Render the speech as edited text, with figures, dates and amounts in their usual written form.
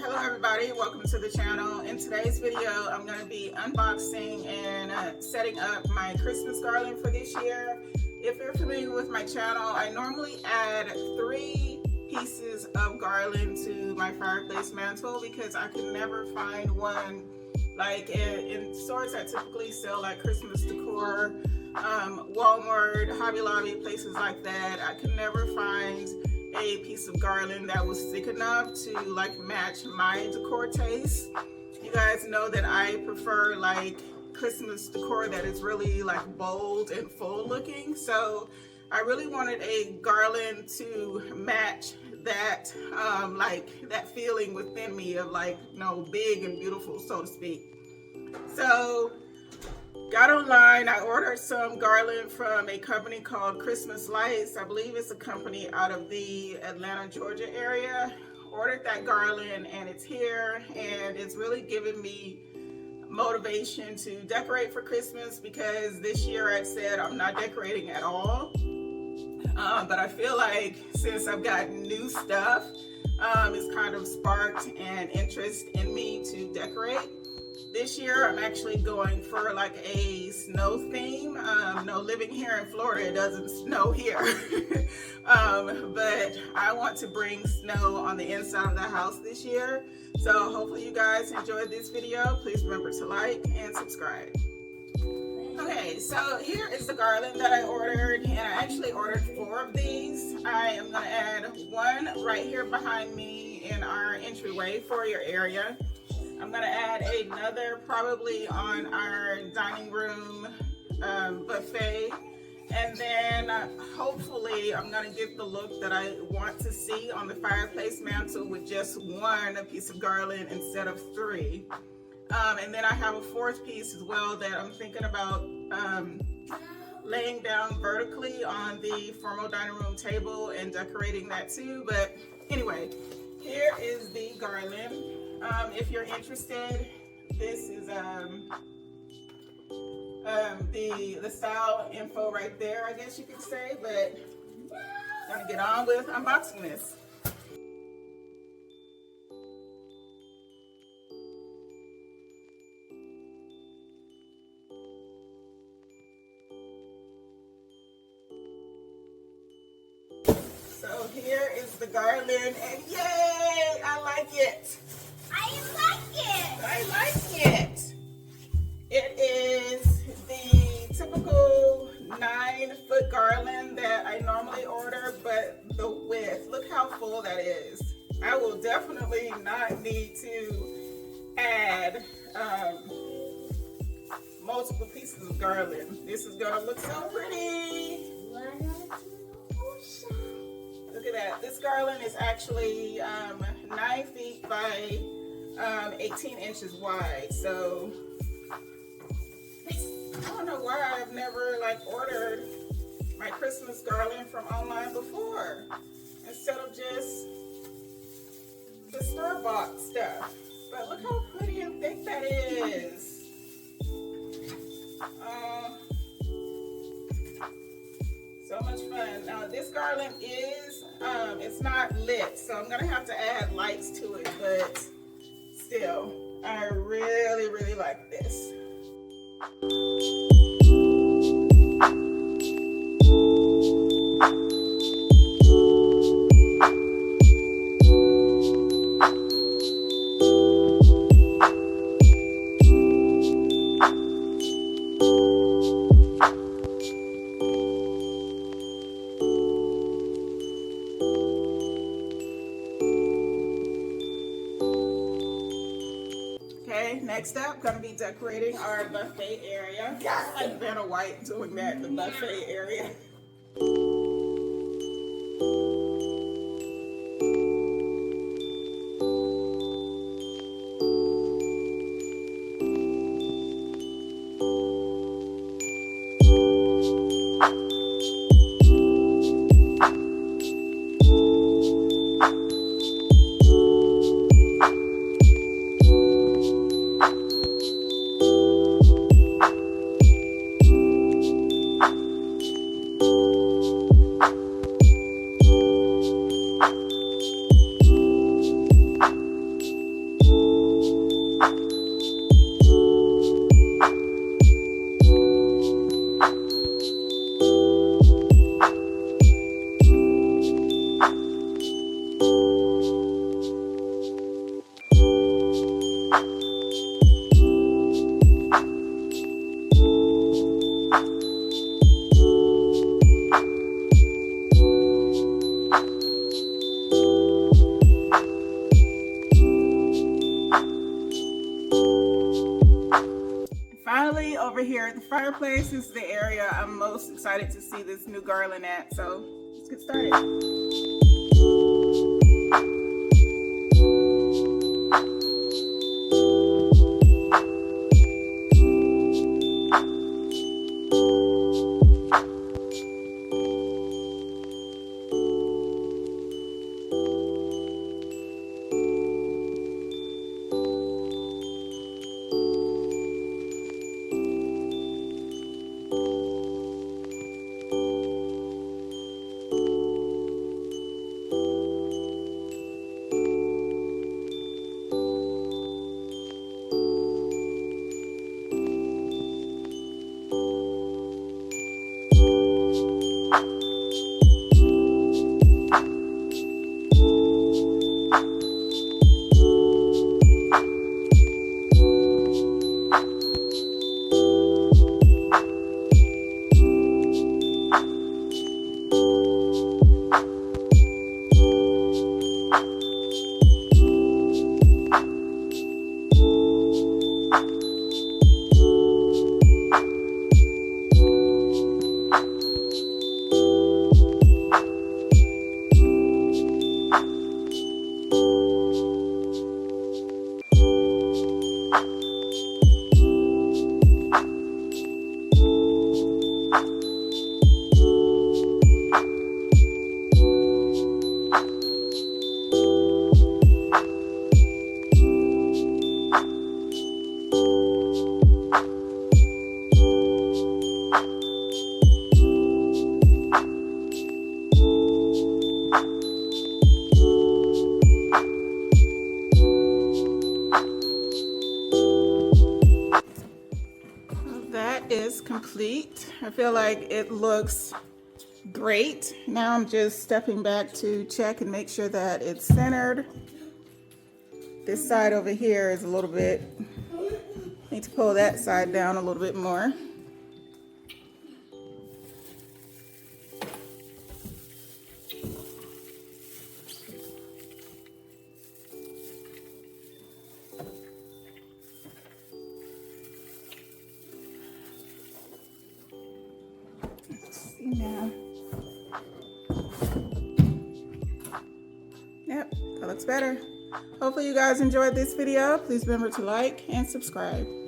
Hello everybody, welcome to the channel. In today's video I'm going to be unboxing and setting up my Christmas garland for this year. If you're familiar with my channel, I normally add 3 pieces of garland to my fireplace mantle because I can never find one like in stores that typically sell like Christmas decor, Walmart, Hobby Lobby, places like that. I can never find a piece of garland that was thick enough to like match my decor taste. You guys know that I prefer like Christmas decor that is really like bold and full looking, so I really wanted a garland to match that like that feeling within me of like, you know, big and beautiful, so to speak. So got online, I ordered some garland from a company called Christmas Lights. I believe it's a company out of the Atlanta, Georgia area. Ordered that garland and it's here, and it's really given me motivation to decorate for Christmas because this year I said I'm not decorating at all. But I feel like since I've got new stuff, it's kind of sparked an interest in me to decorate. This year I'm actually going for like a snow theme. No, living here in Florida, it doesn't snow here. But I want to bring snow on the inside of the house this year. So hopefully you guys enjoyed this video. Please remember to like and subscribe. Okay, so here is the garland that I ordered, and I actually ordered 4 of these. I am going to add one right here behind me in our entryway for your area. I'm going to add another probably on our dining room buffet, and then hopefully I'm going to get the look that I want to see on the fireplace mantle with just one piece of garland instead of 3. And then I have a 4th piece as well that I'm thinking about laying down vertically on the formal dining room table and decorating that too. But anyway, here is the garland. If you're interested, this is the style info right there, I guess you could say. But I'm gonna get on with unboxing this. So here is the garland, and yay! I like it. I like it. It is the typical 9-foot garland that I normally order, but the width, look how full that is. I will definitely not need to add multiple pieces of garland. This is gonna look so pretty. Look at that. This garland is actually 9 feet by 18 inches wide. So I don't know why I've never like ordered my Christmas garland from online before instead of just the store-bought stuff. But look how pretty and thick that is. So much fun. Now this garland is it's not lit, so I'm gonna have to add lights to it, but still, I really like this. Next up, going to be decorating our buffet area. I like Vanna White doing that in the buffet area. over here at the fireplace. This is the area I'm most excited to see this new garland at. So let's get started. That is complete. I feel like it looks great. Now I'm just stepping back to check and make sure that it's centered. This side over here is a little bit, need to pull that side down a little bit more. Now, yep, that looks better. Hopefully you guys enjoyed this video. Please remember to like and subscribe.